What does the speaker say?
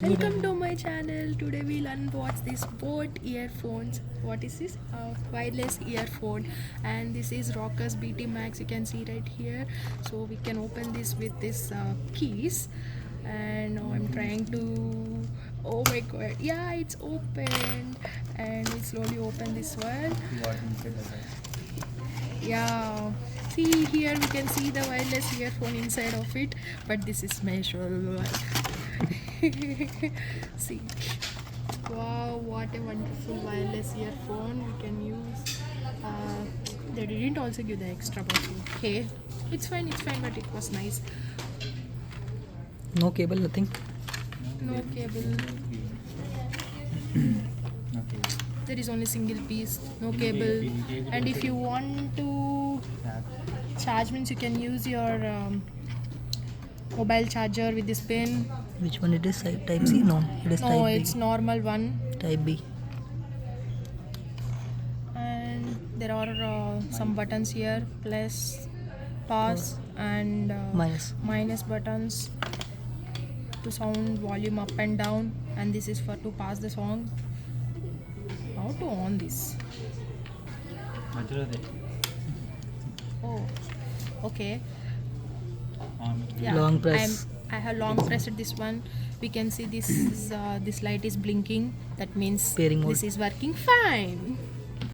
Welcome to my channel. Today we'll unbox this Boat earphones. What is this? Wireless earphone, and this is Rockerz BT Max. You can see right here. So we can open this with this keys. And now I'm trying to. Oh my god! Yeah, it's opened. And we slowly open this one. Yeah. See here we can see the wireless earphone inside of it. But this is measurable. See, wow, what a wonderful wireless earphone we can use. They didn't also give the extra bottle. Okay, it's fine, but it was nice. No cable, nothing. No cable. There is only single piece, no cable. And if you want to charge, means you can use your mobile charger with this pin. Which one it is? Type C? No, it is No, Type B. it's normal one. Type B. And there are some buttons here, plus, pause, and minus buttons to sound volume up and down, and this is for to pass the song. How to on this? Oh, okay. Yeah, Long press. I have long pressed this one. We can see this this light is blinking. That means Pairing mode. this is working fine.